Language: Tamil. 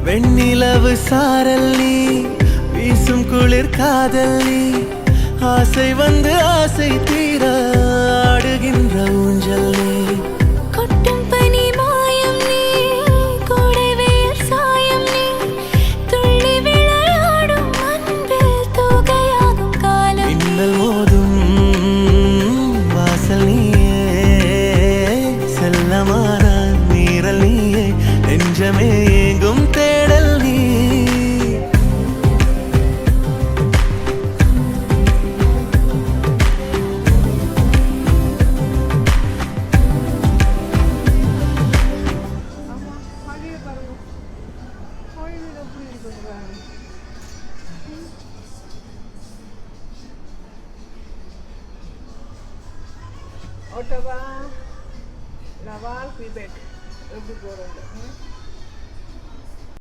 வெண்ணிலவு சாரல் நீ வீசும் குளிர் காதல் நீ ஆசை வந்து ஆசை தீர ஆடுகின்ற ஊஞ்சல் நீ கொட்டும் பனி மாயம் நீ கோடை வெயில் சாயம் நீ துள்ளி விளையாடும் அன்பில் தூகையாகும் காலம் மின்னல் மோதும் வாசல் நீயே செல்லமான நீரல் நீயே நெஞ்சமே ஏங்கும் தேடல் நீ Ottawa, Laval, Quebec. எப்படி போகிறது